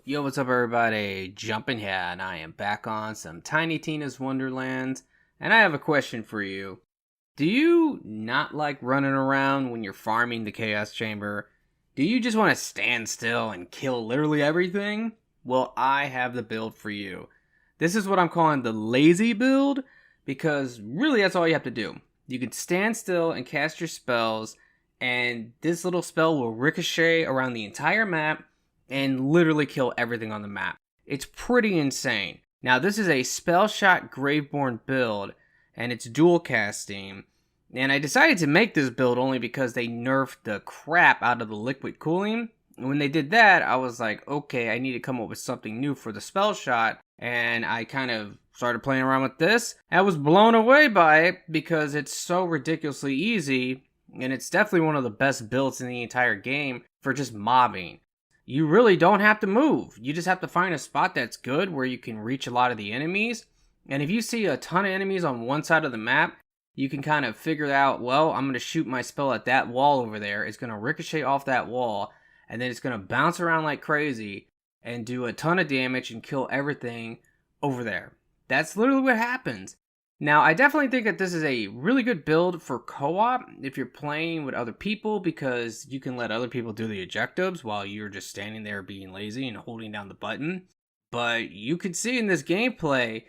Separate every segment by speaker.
Speaker 1: Yo, what's up everybody? Jumpin here, and I am back on some Tiny Tina's Wonderlands, and I have a question for you. Do you not like running around when you're farming the Chaos Chamber? Do you just want to stand still and kill literally everything? Well, I have the build for you. This is what I'm calling the lazy build, because really that's all you have to do. You can stand still and cast your spells, and this little spell will ricochet around the entire map and literally kill everything on the map. It's pretty insane. Now, this is a Spellshot Graveborn build, and it's dual casting. And I decided to make this build only because they nerfed the crap out of the liquid cooling. And when they did that, I was like, okay, I need to come up with something new for the Spellshot. And I kind of started playing around with this. I was blown away by it because it's so ridiculously easy. And it's definitely one of the best builds in the entire game for just mobbing. You really don't have to move. You just have to find a spot that's good where you can reach a lot of the enemies. And if you see a ton of enemies on one side of the map, you can kind of figure out, well, I'm going to shoot my spell at that wall over there. It's going to ricochet off that wall, and then it's going to bounce around like crazy and do a ton of damage and kill everything over there. That's literally what happens. Now, I definitely think that this is a really good build for co-op if you're playing with other people, because you can let other people do the objectives while you're just standing there being lazy and holding down the button. But you can see in this gameplay,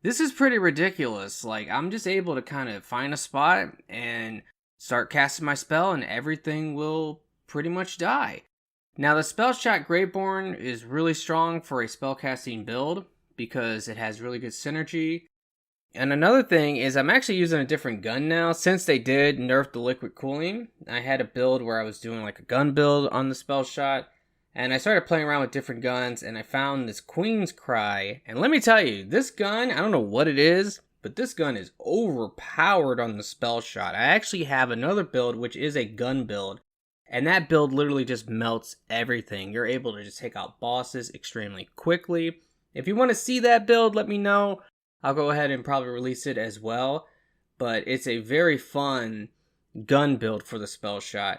Speaker 1: this is pretty ridiculous. Like, I'm just able to kind of find a spot and start casting my spell and everything will pretty much die. Now, the Spellshot Graveborn is really strong for a spellcasting build because it has really good synergy. And another thing is I'm actually using a different gun now. Since they did nerf the liquid cooling, I had a build where I was doing like a gun build on the Spellshot. And I started playing around with different guns, and I found this Queen's Cry. And let me tell you, this gun, I don't know what it is, but this gun is overpowered on the Spellshot. I actually have another build, which is a gun build. And that build literally just melts everything. You're able to just take out bosses extremely quickly. If you want to see that build, let me know. I'll go ahead and probably release it as well. But it's a very fun gun build for the Spellshot.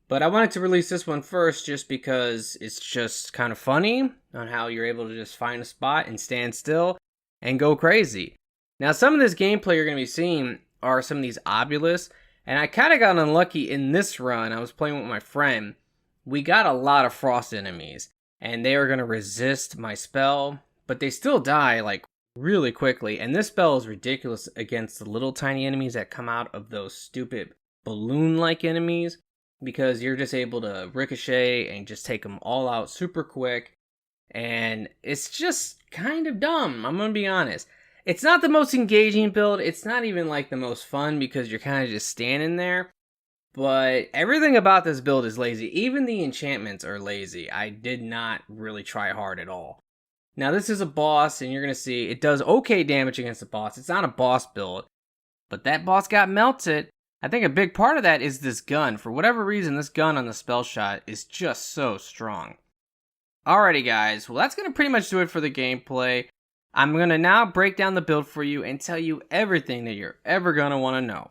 Speaker 1: But I wanted to release this one first just because it's just kind of funny on how you're able to just find a spot and stand still and go crazy. Now, some of this gameplay you're going to be seeing are some of these obelisks. And I kind of got unlucky in this run. I was playing with my friend. We got a lot of frost enemies. And they are going to resist my spell. But they still die like really quickly, and this spell is ridiculous against the little tiny enemies that come out of those stupid balloon-like enemies, because you're just able to ricochet and just take them all out super quick, and it's just kind of dumb, I'm gonna be honest. It's not the most engaging build, it's not even like the most fun because you're kind of just standing there, but everything about this build is lazy. Even the enchantments are lazy. I did not really try hard at all. Now, this is a boss, and you're going to see it does okay damage against the boss. It's not a boss build, but that boss got melted. I think a big part of that is this gun. For whatever reason, this gun on the Spellshot is just so strong. Alrighty, guys. Well, that's going to pretty much do it for the gameplay. I'm going to now break down the build for you and tell you everything that you're ever going to want to know.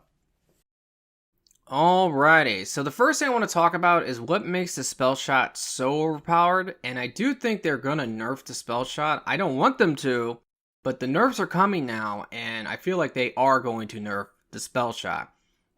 Speaker 1: Alrighty, so the first thing I want to talk about is what makes the Spellshot so overpowered, and I do think they're gonna nerf the Spellshot. I don't want them to, but the nerfs are coming now, and I feel like they are going to nerf the Spellshot.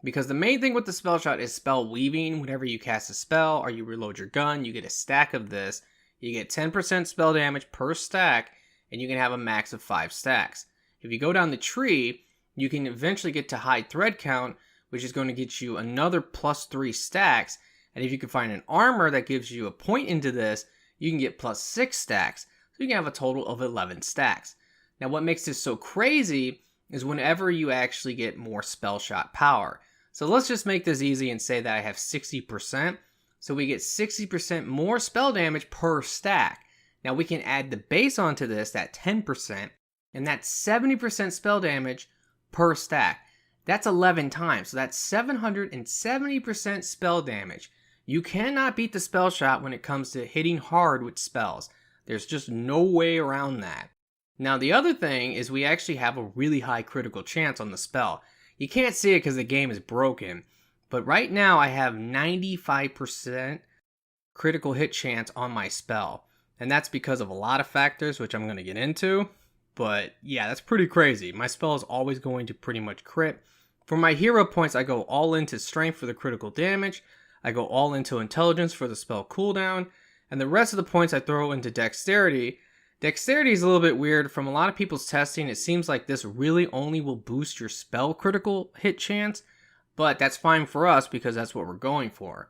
Speaker 1: Because the main thing with the Spellshot is spell weaving. Whenever you cast a spell or you reload your gun, you get a stack of this. You get 10% spell damage per stack, and you can have a max of 5 stacks. If you go down the tree, you can eventually get to high thread count, which is going to get you another plus 3 stacks. And if you can find an armor that gives you a point into this, you can get plus 6 stacks. So you can have a total of 11 stacks. Now, what makes this so crazy is whenever you actually get more Spellshot power. So let's just make this easy and say that I have 60%. So we get 60% more spell damage per stack. Now we can add the base onto this, that 10%, and that's 70% spell damage per stack. That's 11 times, so that's 770% spell damage. You cannot beat the Spellshot when it comes to hitting hard with spells. There's just no way around that. Now, the other thing is we actually have a really high critical chance on the spell. You can't see it because the game is broken, but right now I have 95% critical hit chance on my spell. And that's because of a lot of factors, which I'm going to get into. But yeah, that's pretty crazy. My spell is always going to pretty much crit. For my hero points, I go all into strength for the critical damage. I go all into intelligence for the spell cooldown. And the rest of the points I throw into dexterity. Dexterity is a little bit weird. From a lot of people's testing, it seems like this really only will boost your spell critical hit chance. But that's fine for us because that's what we're going for.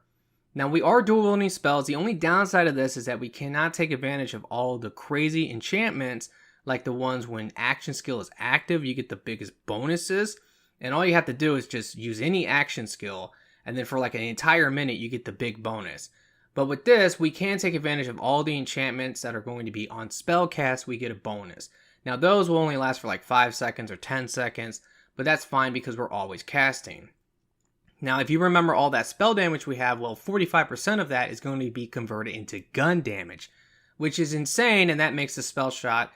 Speaker 1: Now, we are dual wielding spells. The only downside of this is that we cannot take advantage of all the crazy enchantments, like the ones when action skill is active, you get the biggest bonuses. And all you have to do is just use any action skill, and then for like an entire minute, you get the big bonus. But with this, we can take advantage of all the enchantments that are going to be on spell cast, we get a bonus. Now, those will only last for like 5 seconds or 10 seconds, but that's fine because we're always casting. Now, if you remember all that spell damage we have, well, 45% of that is going to be converted into gun damage, which is insane, and that makes the Spellshot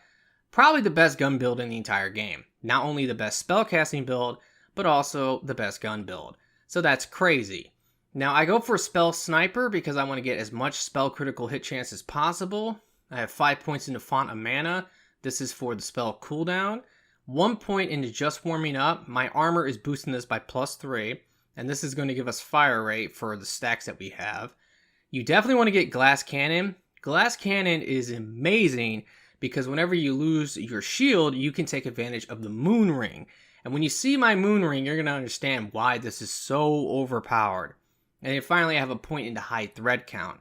Speaker 1: probably the best gun build in the entire game. Not only the best spellcasting build, but also the best gun build. So that's crazy. Now, I go for Spell Sniper because I want to get as much spell critical hit chance as possible. I have 5 points into Font of Mana. This is for the spell cooldown. 1 point into Just Warming Up. My armor is boosting this by +3. And this is going to give us fire rate for the stacks that we have. You definitely want to get Glass Cannon. Glass Cannon is amazing because whenever you lose your shield, you can take advantage of the Moon Ring. And when you see my Moon Ring, you're going to understand why this is so overpowered. And then finally, I have a point into High Thread Count.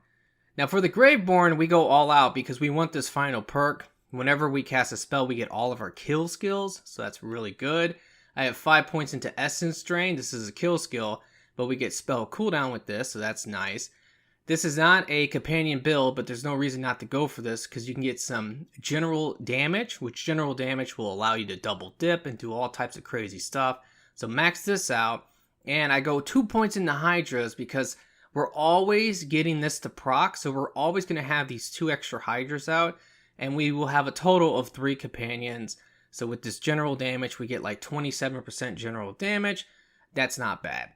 Speaker 1: Now for the Graveborn, we go all out because we want this final perk. Whenever we cast a spell, we get all of our kill skills, so that's really good. I have 5 points into Essence Drain. This is a kill skill, but we get spell cooldown with this, so that's nice. This is not a companion build, but there's no reason not to go for this because you can get some general damage, which general damage will allow you to double dip and do all types of crazy stuff. So max this out, and I go 2 points into Hydras because we're always getting this to proc, so we're always going to have these 2 extra Hydras out, and we will have a total of 3 companions. So with this general damage, we get like 27% general damage. That's not bad.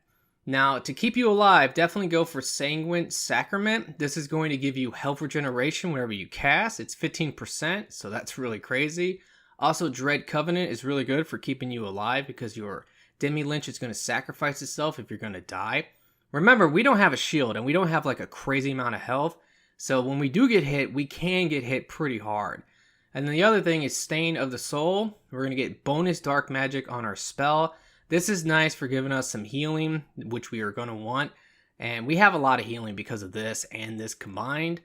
Speaker 1: Now, to keep you alive, definitely go for Sanguine Sacrament. This is going to give you health regeneration whenever you cast. It's 15%, so that's really crazy. Also, Dread Covenant is really good for keeping you alive because your Demi-Lich is going to sacrifice itself if you're going to die. Remember, we don't have a shield and we don't have like a crazy amount of health. So when we do get hit, we can get hit pretty hard. And then the other thing is Stain of the Soul. We're going to get bonus dark magic on our spell. This is nice for giving us some healing, which we are going to want. And we have a lot of healing because of this and this combined.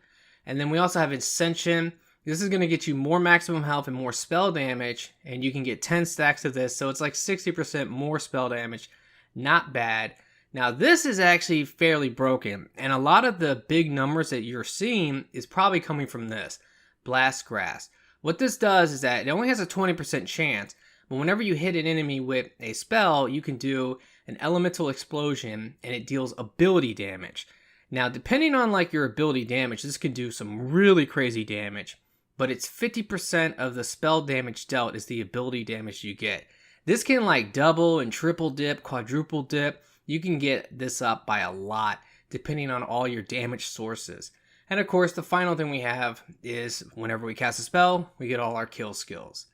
Speaker 1: And then we also have Ascension. This is going to get you more maximum health and more spell damage. And you can get 10 stacks of this. So it's like 60% more spell damage. Not bad. Now this is actually fairly broken. And a lot of the big numbers that you're seeing is probably coming from this. Blast Grass. What this does is that it only has a 20% chance, but whenever you hit an enemy with a spell, you can do an elemental explosion and it deals ability damage. Now, depending on like your ability damage, this can do some really crazy damage, but it's 50% of the spell damage dealt is the ability damage you get. This can like double and triple dip, quadruple dip. You can get this up by a lot depending on all your damage sources. And of course, the final thing we have is whenever we cast a spell, we get all our kill skills.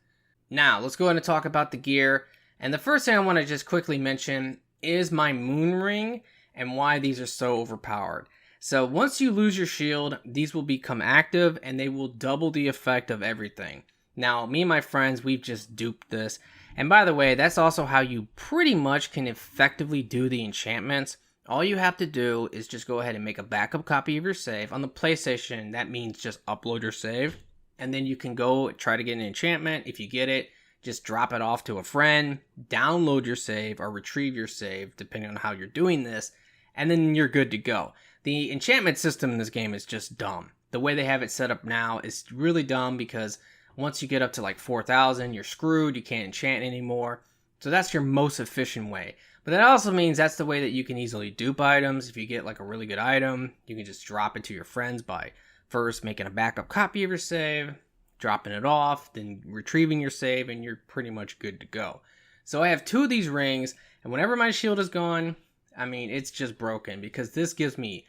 Speaker 1: Now, let's go ahead and talk about the gear. And the first thing I want to just quickly mention is my Moon Ring and why these are so overpowered. So once you lose your shield, these will become active and they will double the effect of everything. Now, me and my friends, we've just duped this. And by the way, that's also how you pretty much can effectively do the enchantments. All you have to do is just go ahead and make a backup copy of your save. On the PlayStation, that means just upload your save. And then you can go try to get an enchantment. If you get it, just drop it off to a friend, download your save, or retrieve your save, depending on how you're doing this. And then you're good to go. The enchantment system in this game is just dumb. The way they have it set up now is really dumb because once you get up to like 4,000, you're screwed. You can't enchant anymore. So that's your most efficient way. But that also means that's the way that you can easily dupe items. If you get like a really good item, you can just drop it to your friends by first making a backup copy of your save, dropping it off, then retrieving your save, and you're pretty much good to go. So I have 2 of these rings, and whenever my shield is gone, I mean, it's just broken because this gives me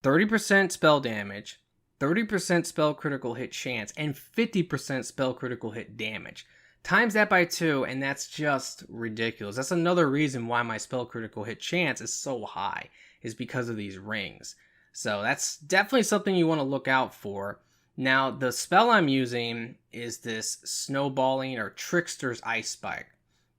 Speaker 1: 30% spell damage, 30% spell critical hit chance, and 50% spell critical hit damage. Times that by 2, and that's just ridiculous. That's another reason why my spell critical hit chance is so high, is because of these rings. So that's definitely something you want to look out for. Now, the spell I'm using is this Snowballing or Trickster's Ice Spike.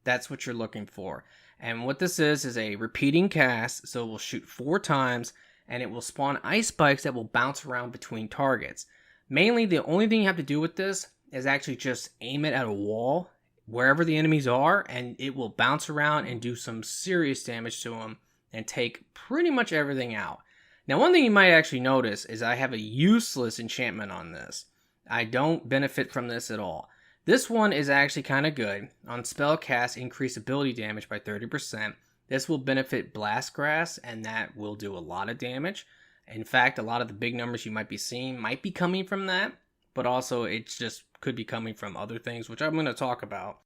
Speaker 1: That's what you're looking for. And what this is a repeating cast, so it will shoot 4 times, and it will spawn ice spikes that will bounce around between targets. Mainly, the only thing you have to do with this is actually just aim it at a wall, wherever the enemies are, and it will bounce around and do some serious damage to them, and take pretty much everything out. Now, one thing you might actually notice is I have a useless enchantment on this. I don't benefit from this at all. This one is actually kind of good. On spell cast, increase ability damage by 30%. This will benefit Blast Grass, and that will do a lot of damage. In fact, a lot of the big numbers you might be seeing might be coming from that, but also it just could be coming from other things, which I'm going to talk about.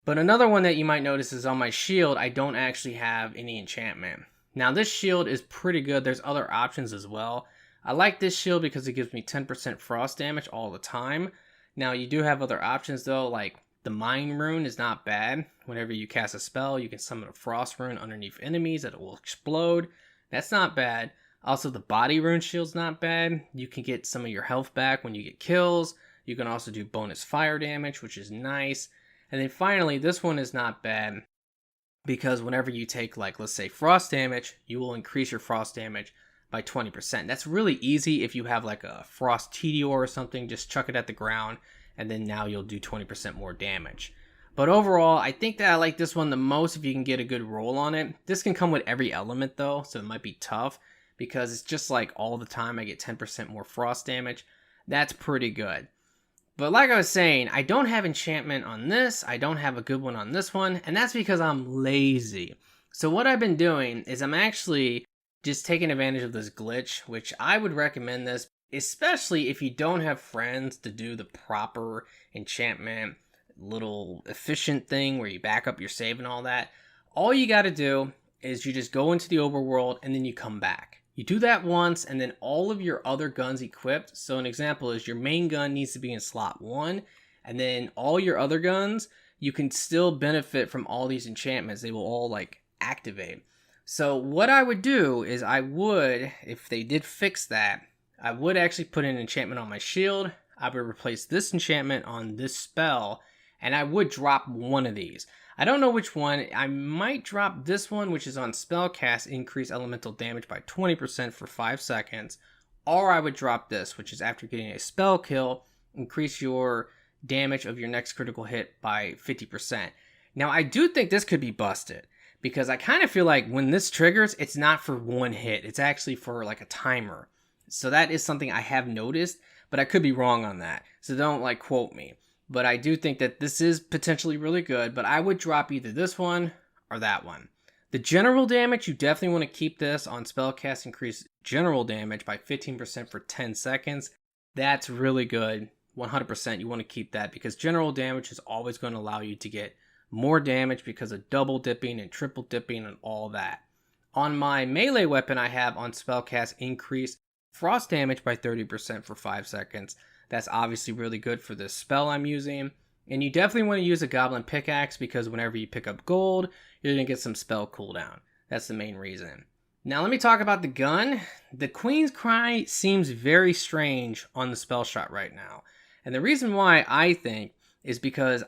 Speaker 1: But another one that you might notice is on my shield, I don't actually have any enchantment. Now, this shield is pretty good. There's other options as well. I like this shield because it gives me 10% frost damage all the time. Now, you do have other options though, like the Mine Rune is not bad. Whenever you cast a spell, you can summon a Frost Rune underneath enemies that will explode. That's not bad. Also, the Body Rune shield's not bad. You can get some of your health back when you get kills. You can also do bonus fire damage, which is nice. And then finally, this one is not bad because whenever you take, like, let's say frost damage, you will increase your frost damage by 20%. That's really easy if you have like a frost Tediore or something. Just chuck it at the ground, and then now you'll do 20% more damage. But overall, I think that I like this one the most if you can get a good roll on it. This can come with every element though, so it might be tough because it's just like all the time I get 10% more frost damage. That's pretty good. But like I was saying, I don't have enchantment on this. I don't have a good one on this one, and that's because I'm lazy. So what I've been doing is I'm actually just taking advantage of this glitch, which I would recommend this, especially if you don't have friends to do the proper enchantment, little efficient thing where you back up your save and all that. All you got to do is you just go into the overworld and then you come back. You do that once, and then all of your other guns equipped. So an example is your main gun needs to be in slot 1, and then all your other guns, you can still benefit from all these enchantments. They will all like activate. So what I would do is I would, if they did fix that, I would actually put an enchantment on my shield. I would replace this enchantment on this spell, and I would drop one of these. I don't know which one. I might drop this one, which is on spellcast, increase elemental damage by 20% for 5 seconds. Or I would drop this, which is after getting a spell kill, increase your damage of your next critical hit by 50%. Now, I do think this could be busted, because I kind of feel like when this triggers, it's not for one hit. It's actually for like a timer. So that is something I have noticed, but I could be wrong on that. So don't like quote me. But I do think that this is potentially really good, but I would drop either this one or that one. The general damage, you definitely want to keep this on spellcast, increase general damage by 15% for 10 seconds. That's really good. 100% you want to keep that, because general damage is always going to allow you to get more damage because of double dipping and triple dipping and all that. On my melee weapon, I have on spellcast increase frost damage by 30% for 5 seconds. That's obviously really good for this spell I'm using. And you definitely want to use a goblin pickaxe, because whenever you pick up gold, you're going to get some spell cooldown. That's the main reason. Now let me talk about the gun. The Queen's Cry seems very strange on the Spellshot right now. And the reason why I think is because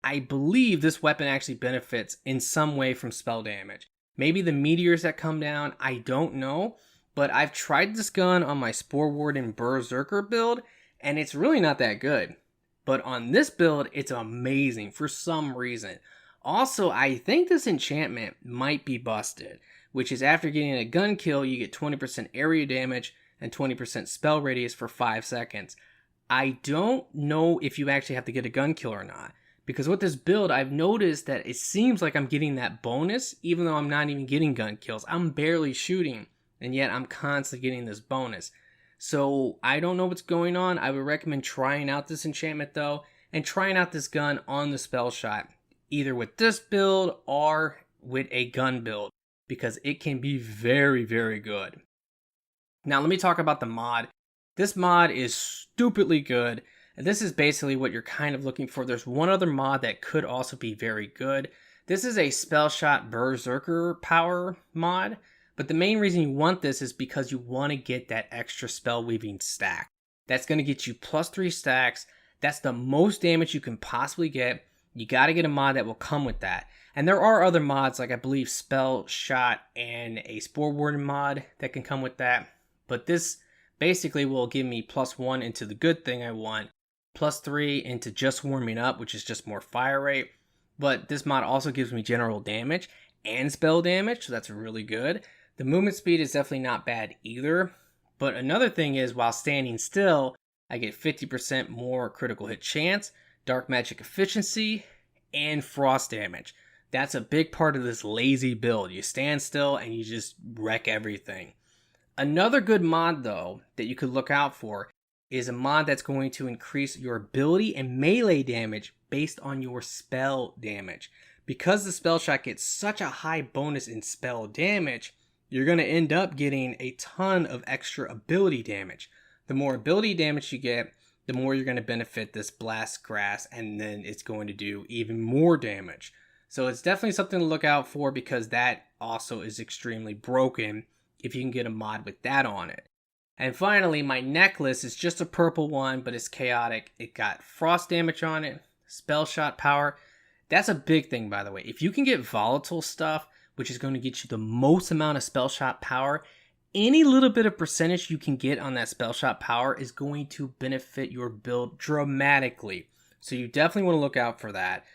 Speaker 1: I believe this weapon actually benefits in some way from spell damage. Maybe the meteors that come down, I don't know. But I've tried this gun on my Spore Warden brr-zerker build, and it's really not that good. But on this build, it's amazing for some reason. Also, I think this enchantment might be busted, which is after getting a gun kill, you get 20% area damage and 20% spell radius for 5 seconds. I don't know if you actually have to get a gun kill or not, because with this build, I've noticed that it seems like I'm getting that bonus, even though I'm not even getting gun kills. I'm barely shooting, and yet I'm constantly getting this bonus. So I don't know what's going on. I would recommend trying out this enchantment though, and trying out this gun on the Spellshot, either with this build or with a gun build, because it can be very, very good. Now let me talk about the mod. This mod is stupidly good, and this is basically what you're kind of looking for. There's one other mod that could also be very good. This is a Spellshot brr-zerker power mod, but the main reason you want this is because you want to get that extra spell weaving stack. That's going to get you +3 stacks. That's the most damage you can possibly get. You got to get a mod that will come with that. And there are other mods, like I believe Spellshot and a Spore Warden mod that can come with that. But this basically will give me +1 into the good thing I want, +3 into just warming up, which is just more fire rate. But this mod also gives me general damage and spell damage, so that's really good. The movement speed is definitely not bad either. But another thing is, while standing still, I get 50% more critical hit chance, dark magic efficiency, and frost damage. That's a big part of this lazy build. You stand still and you just wreck everything. Another good mod, though, that you could look out for is a mod that's going to increase your ability and melee damage based on your spell damage. Because the spell shot gets such a high bonus in spell damage, you're going to end up getting a ton of extra ability damage. The more ability damage you get, the more you're going to benefit this blast grass, and then it's going to do even more damage. So it's definitely something to look out for, because that also is extremely broken if you can get a mod with that on it. And finally, my necklace is just a purple one, but it's chaotic. It got frost damage on it, spell shot power. That's a big thing, by the way. If you can get volatile stuff, which is going to get you the most amount of spell shot power, any little bit of percentage you can get on that spell shot power is going to benefit your build dramatically. So you definitely want to look out for that.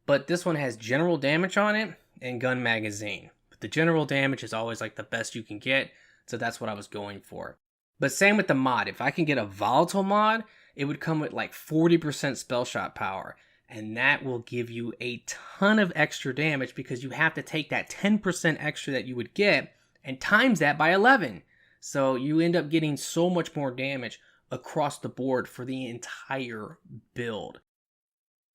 Speaker 1: But this one has general damage on it and gun magazine. But the general damage is always like the best you can get, so that's what I was going for. But same with the mod. If I can get a volatile mod, it would come with like 40% spell shot power. And that will give you a ton of extra damage, because you have to take that 10% extra that you would get and times that by 11. So you end up getting so much more damage across the board for the entire build.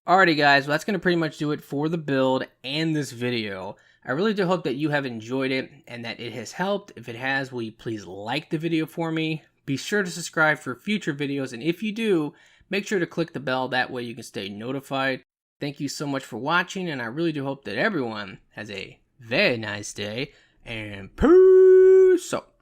Speaker 1: Alrighty guys, well, that's going to pretty much do it for the build and this video. I really do hope that you have enjoyed it and that it has helped. If it has, will you please like the video for me? Be sure to subscribe for future videos, and if you do, make sure to click the bell. That way you can stay notified. Thank you so much for watching, and I really do hope that everyone has a very nice day, and peace out.